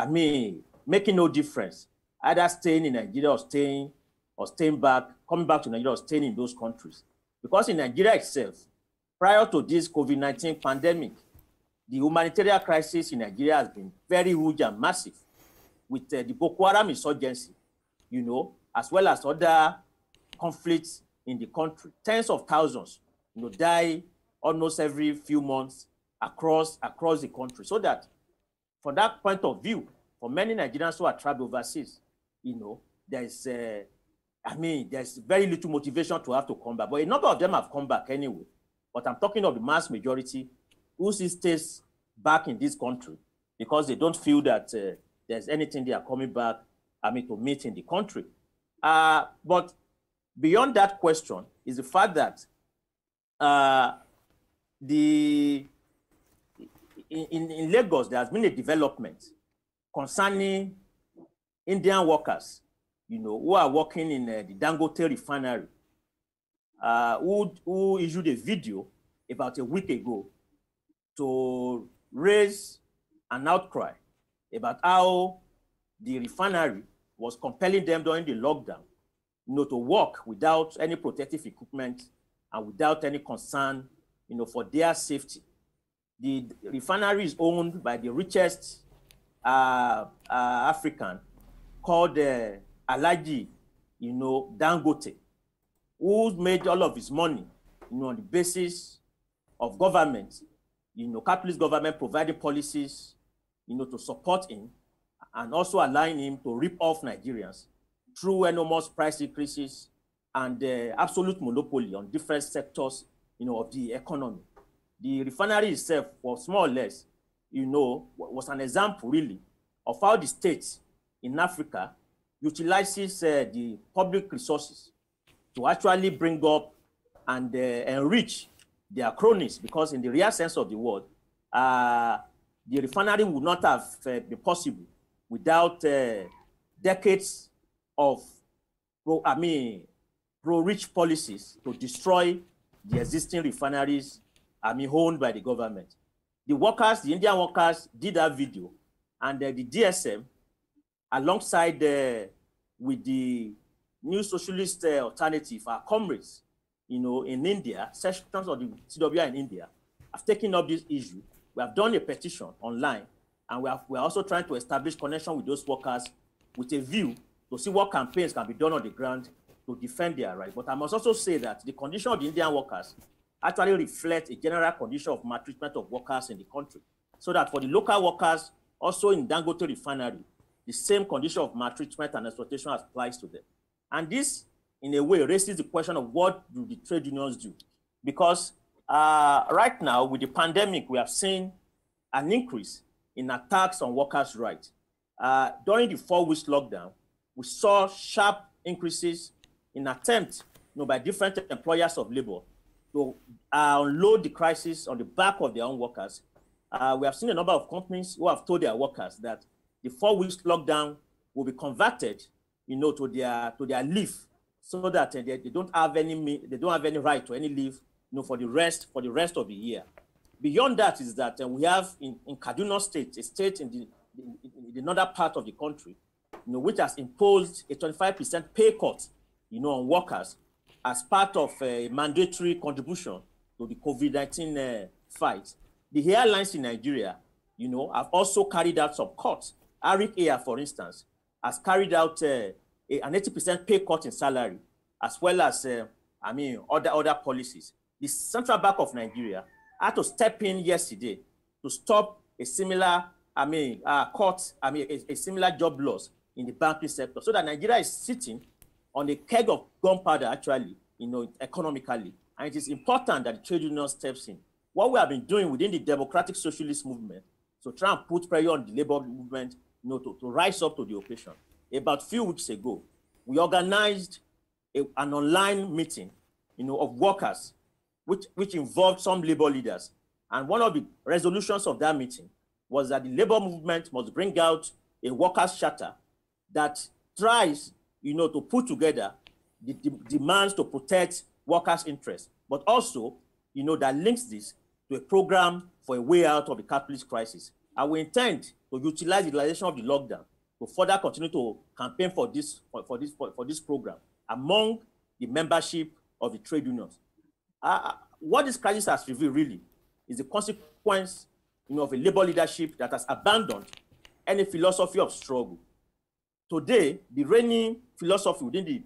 making no difference, either staying in Nigeria or staying back, coming back to Nigeria or staying in those countries. Because in Nigeria itself, prior to this COVID-19 pandemic, the humanitarian crisis in Nigeria has been very huge and massive, with the Boko Haram insurgency, as well as other conflicts in the country. Tens of thousands, die almost every few months across the country. So that, from that point of view, for many Nigerians who are traveling overseas, there's very little motivation to have to come back. But a number of them have come back anyway. But I'm talking of the mass majority who still stays back in this country because they don't feel that there's anything they are coming back, to meet in the country. But beyond that question is the fact that in Lagos, there has been a development concerning Indian workers, who are working in the Dangote refinery, who issued a video about a week ago to raise an outcry about how the refinery was compelling them during the lockdown, to work without any protective equipment and without any concern, for their safety. The refinery is owned by the richest African called Alhaji, Dangote, who made all of his money, on the basis of government, capitalist government providing policies, to support him and also allowing him to rip off Nigerians through enormous price increases and absolute monopoly on different sectors, of the economy. The refinery itself was more or less, was an example really of how the state in Africa utilizes the public resources to actually bring up and enrich their cronies, because in the real sense of the word, the refinery would not have been possible without decades of pro-rich policies to destroy the existing refineries owned by the government. The workers, the Indian workers, did that video, and the DSM, alongside with the new socialist alternative, our comrades, in India, sections of the CWI in India, have taken up this issue. We have done a petition online, and we are also trying to establish connection with those workers with a view to see what campaigns can be done on the ground to defend their rights. But I must also say that the condition of the Indian workers actually reflects a general condition of maltreatment of workers in the country. So that for the local workers, also in Dangote refinery, the same condition of maltreatment and exploitation applies to them. And this, in a way, raises the question of what do the trade unions do? Because right now, with the pandemic, we have seen an increase in attacks on workers' rights. During the 4-week lockdown, we saw sharp increases in attempts by different employers of labor to unload the crisis on the back of their own workers. We have seen a number of companies who have told their workers that the 4-week lockdown will be converted, to their leave, so that they don't have any right to any leave, for the rest of the year. Beyond that is that we have in Kaduna State, a state in the northern part of the country, which has imposed a 25% pay cut, on workers as part of a mandatory contribution to the COVID-19 fight. The airlines in Nigeria, have also carried out some cuts. Arik Air, for instance, has carried out an 80% pay cut in salary, as well as, other policies. The Central Bank of Nigeria had to step in yesterday to stop a similar, a similar job loss in the banking sector, so that Nigeria is sitting on a keg of gunpowder, actually, economically. And it is important that the trade union steps in. What we have been doing within the democratic socialist movement, to try and put pressure on the labor movement, to rise up to the occasion. About a few weeks ago, we organized an online meeting, of workers, which involved some labor leaders. And one of the resolutions of that meeting was that the labor movement must bring out a workers' charter that tries, to put together the demands to protect workers' interests, but also, that links this to a program for a way out of the capitalist crisis. And we intend to utilize the realization of the lockdown to further continue to campaign for this program among the membership of the trade unions. What this crisis has revealed really is the consequence, of a labor leadership that has abandoned any philosophy of struggle. Today, the reigning philosophy within the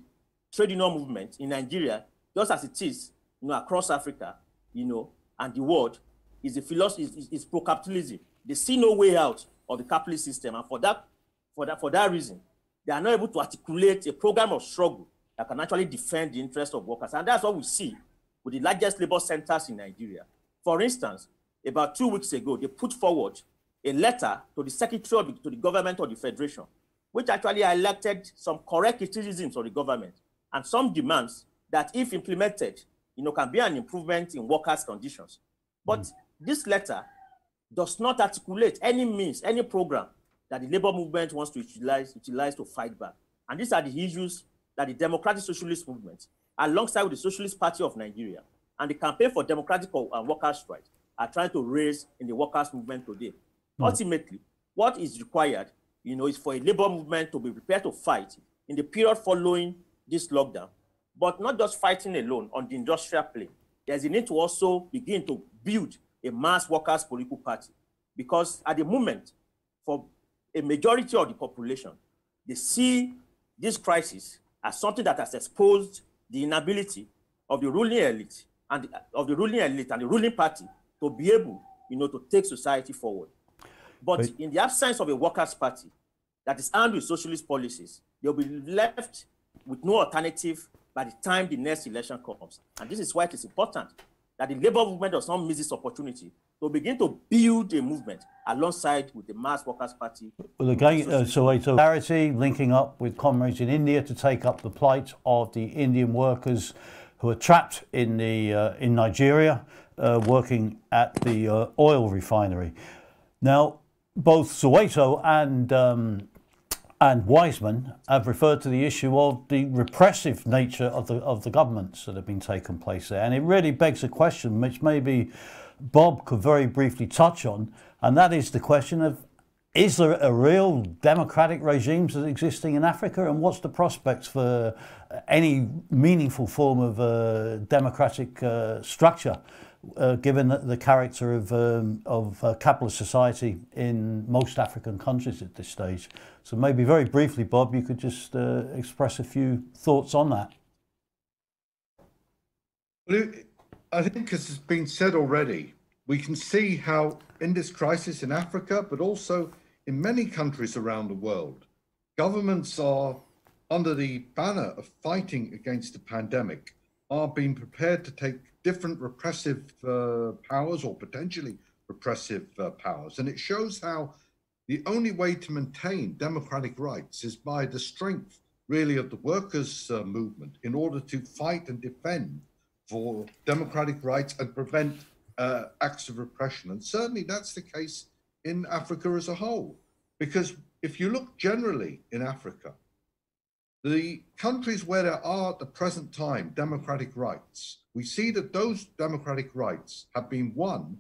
trade union movement in Nigeria, just as it is, across Africa, and the world, is the philosophy is pro-capitalism. They see no way out of the capitalist system, and for that reason, they are not able to articulate a program of struggle that can actually defend the interests of workers. And that's what we see with the largest labor centers in Nigeria. For instance, about 2 weeks ago, they put forward a letter to the Secretary to the government of the Federation, which actually highlighted some correct criticisms of the government and some demands that, if implemented, can be an improvement in workers' conditions. But this letter does not articulate any means, any program that the labor movement wants to utilize to fight back. And these are the issues that the Democratic Socialist Movement, alongside with the Socialist Party of Nigeria and the Campaign for Democratic and Workers' Rights, are trying to raise in the workers' movement today. Ultimately, what is required, is for a labor movement to be prepared to fight in the period following this lockdown, but not just fighting alone on the industrial plane. There's a need to also begin to build a mass workers' political party, because at the moment, for a majority of the population, they see this crisis as something that has exposed the inability of the ruling elite and the ruling party to be able, to take society forward. But in the absence of a workers' party that is armed with socialist policies, they'll be left with no alternative by the time the next election comes. And this is why it is important that the labor movement does not miss this opportunity to begin to build a movement alongside with the mass workers' party. Well, again, Soweto, Solidarity linking up with comrades in India to take up the plight of the Indian workers who are trapped in Nigeria, working at the oil refinery. Now, both Soweto and Weizmann have referred to the issue of the repressive nature of the governments that have been taking place there, and it really begs a question which maybe Bob could very briefly touch on, and that is the question of: is there a real democratic regime that's existing in Africa, and what's the prospects for any meaningful form of democratic structure, given the character of capitalist society in most African countries at this stage? So maybe very briefly, Bob, you could just express a few thoughts on that. Well, I think, as has been said already, we can see how in this crisis in Africa, but also in many countries around the world, governments are, under the banner of fighting against the pandemic, are being prepared to take different repressive powers, or potentially repressive powers. And it shows how the only way to maintain democratic rights is by the strength, really, of the workers' movement in order to fight and defend for democratic rights and prevent acts of repression. And certainly that's the case in Africa as a whole, because if you look generally in Africa, the countries where there are at the present time democratic rights, we see that those democratic rights have been won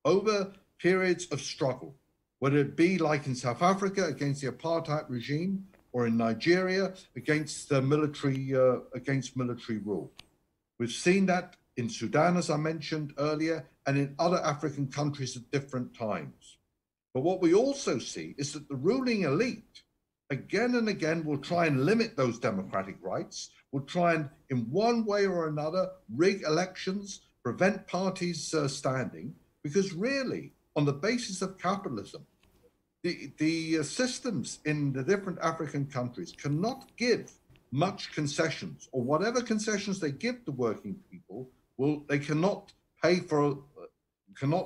over periods of struggle, whether it be like in South Africa against the apartheid regime, or in Nigeria against the military rule. We've seen that in Sudan, as I mentioned earlier, and in other African countries at different times. But what we also see is that the ruling elite, again and again, will try and limit those democratic rights, will try and, in one way or another, rig elections, prevent parties standing, because really, on the basis of capitalism, the systems in the different African countries cannot give much concessions, or whatever concessions they give to working people, they cannot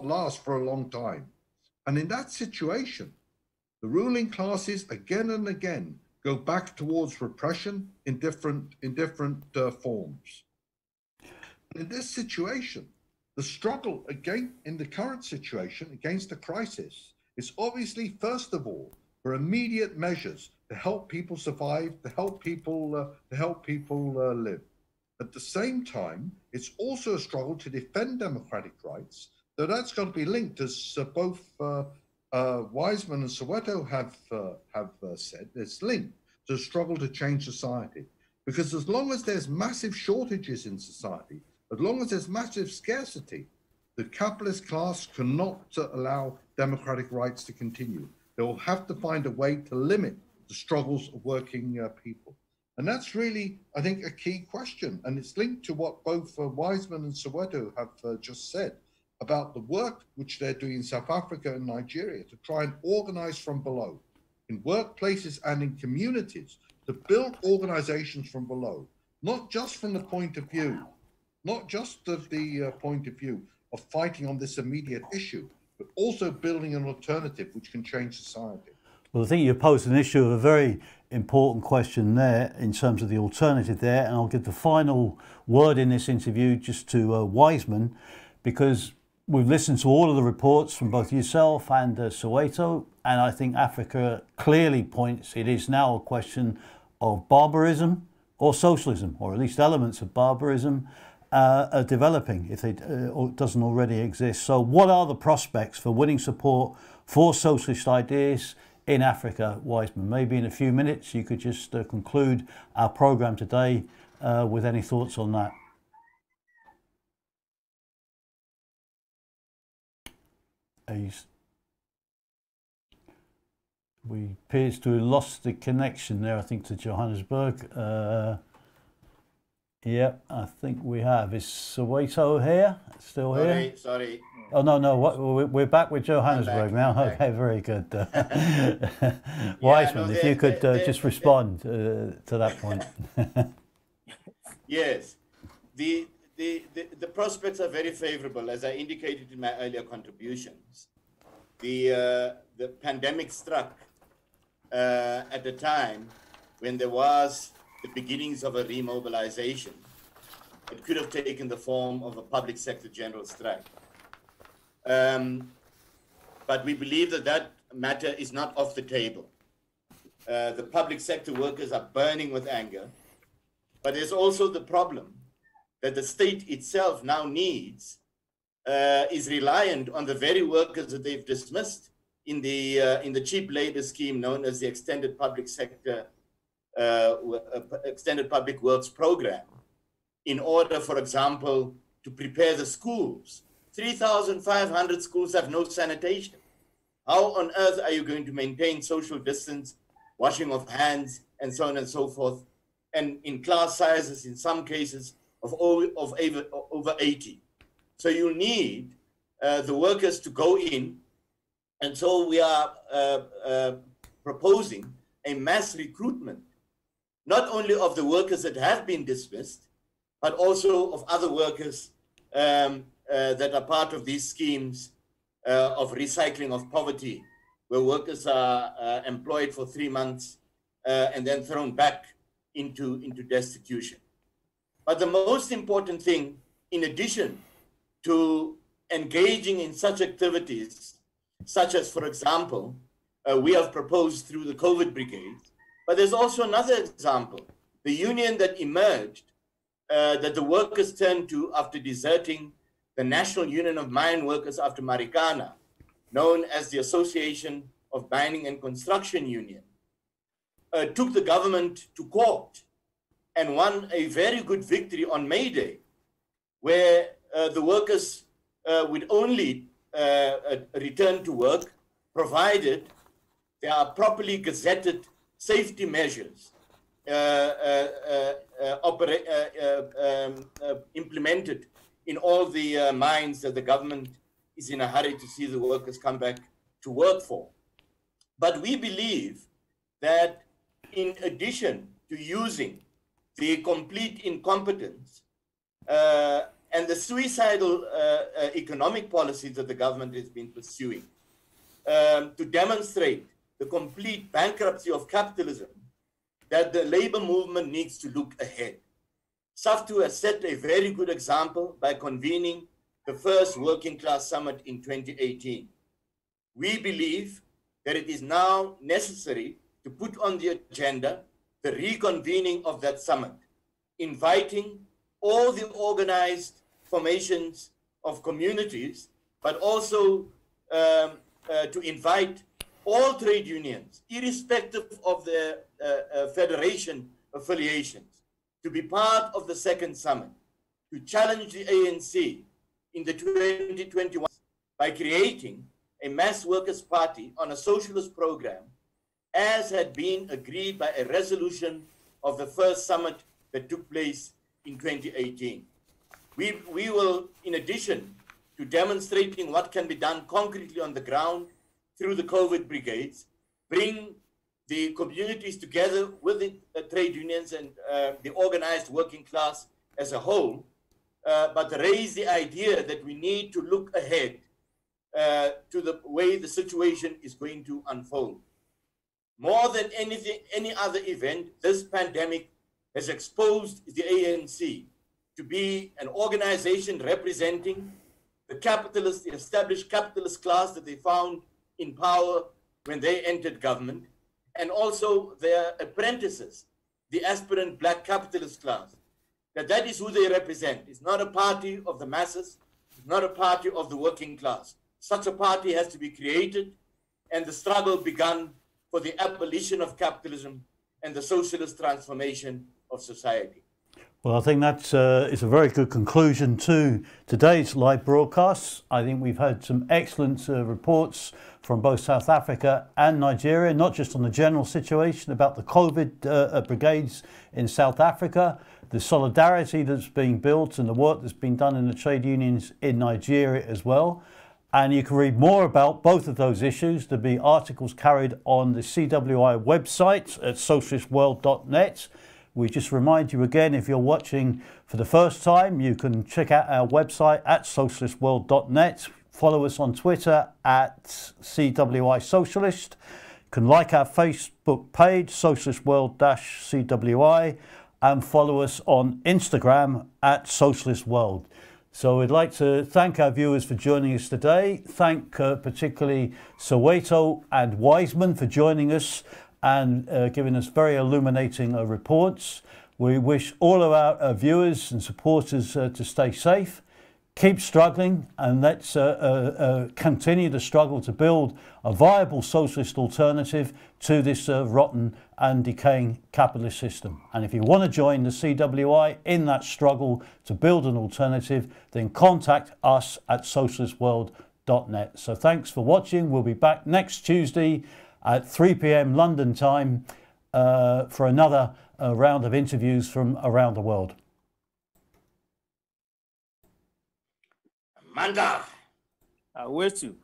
last for a long time. And in that situation, the ruling classes again and again go back towards repression in different forms. In this situation, the struggle in the current situation against the crisis is obviously, first of all, for immediate measures to help people survive, to help people live. At the same time, it's also a struggle to defend democratic rights So that's got to be linked, as both Weizmann and Soweto have said. It's linked to the struggle to change society. Because as long as there's massive shortages in society, as long as there's massive scarcity, the capitalist class cannot allow democratic rights to continue. They will have to find a way to limit the struggles of working people. And that's really, I think, a key question. And it's linked to what both Weizmann and Soweto have just said about the work which they're doing in South Africa and Nigeria to try and organize from below, in workplaces and in communities, to build organizations from below, not just from the point of view, not just of the point of view of fighting on this immediate issue, but also building an alternative which can change society. Well, I think you posed an issue of a very important question there in terms of the alternative there, and I'll give the final word in this interview just to Weizmann, because we've listened to all of the reports from both yourself and Soweto, and I think Africa clearly points it is now a question of barbarism or socialism, or at least elements of barbarism are developing if it doesn't already exist. So what are the prospects for winning support for socialist ideas in Africa, Weizmann? Maybe in a few minutes you could just conclude our program today with any thoughts on that. We appears to have lost the connection there, I think, to Johannesburg. Yep, I think we have. Is Soweto here? Still here? Sorry. Oh, no, we're back with Johannesburg now. Okay, very good. Weizmann, if you could just respond to that point. Yes, the prospects are very favorable, as I indicated in my earlier contributions. The pandemic struck at a time when there was the beginnings of a remobilization. It could have taken the form of a public sector general strike. But we believe that that matter is not off the table. The public sector workers are burning with anger, but there's also the problem that the state itself now needs, is reliant on the very workers that they've dismissed in the cheap labor scheme known as the extended public sector, extended public works program, in order, for example, to prepare the schools. 3,500 schools have no sanitation. How on earth are you going to maintain social distance, washing of hands, and so on and so forth, and in class sizes, in some cases, of over 80? So you need the workers to go in, and so we are proposing a mass recruitment, not only of the workers that have been dismissed, but also of other workers that are part of these schemes of recycling of poverty, where workers are employed for 3 months and then thrown back into destitution. But the most important thing, in addition to engaging in such activities, such as, for example, we have proposed through the COVID brigade, but there's also another example, the union that emerged, that the workers turned to after deserting the National Union of Mine Workers after Marikana, known as the Association of Mining and Construction Union, took the government to court and won a very good victory on May Day, where the workers would only return to work provided there are properly gazetted safety measures implemented in all the mines that the government is in a hurry to see the workers come back to work for. But we believe that in addition to using the complete incompetence and the suicidal economic policies that the government has been pursuing to demonstrate the complete bankruptcy of capitalism, that the labor movement needs to look ahead. SAFTU has set a very good example by convening the first working class summit in 2018. We believe that it is now necessary to put on the agenda the reconvening of that summit, inviting all the organized formations of communities but also to invite all trade unions, irrespective of their federation affiliations, to be part of the second summit, to challenge the ANC in the 2021 by creating a mass workers' party on a socialist program, as had been agreed by a resolution of the first summit that took place in 2018. We will, in addition to demonstrating what can be done concretely on the ground through the COVID brigades, bring the communities together with the trade unions and the organized working class as a whole, but raise the idea that we need to look ahead to the way the situation is going to unfold. More than anything, any other event, this pandemic has exposed the ANC to be an organization representing the capitalist, the established capitalist class that they found in power when they entered government, and also their apprentices, the aspirant black capitalist class. That is who they represent. It's not a party of the masses, it's not a party of the working class. Such a party has to be created, and the struggle begun for the abolition of capitalism and the socialist transformation of society. Well, I think that is a very good conclusion to today's live broadcast. I think we've had some excellent reports from both South Africa and Nigeria, not just on the general situation about the COVID brigades in South Africa, the solidarity that's being built and the work that's been done in the trade unions in Nigeria as well. And you can read more about both of those issues. There'll be articles carried on the CWI website at socialistworld.net. We just remind you again, if you're watching for the first time, you can check out our website at socialistworld.net. Follow us on Twitter at CWI Socialist. You can like our Facebook page, Socialist World-CWI, and follow us on Instagram at Socialist World. So we'd like to thank our viewers for joining us today. Thank particularly Soweto and Weizmann for joining us and giving us very illuminating reports. We wish all of our viewers and supporters to stay safe, keep struggling, and let's continue the struggle to build a viable socialist alternative to this rotten and decaying capitalist system. And if you want to join the CWI in that struggle to build an alternative, then contact us at socialistworld.net. So thanks for watching. We'll be back next Tuesday at 3 p.m. London time for another round of interviews from around the world. Amanda! I'll wait you.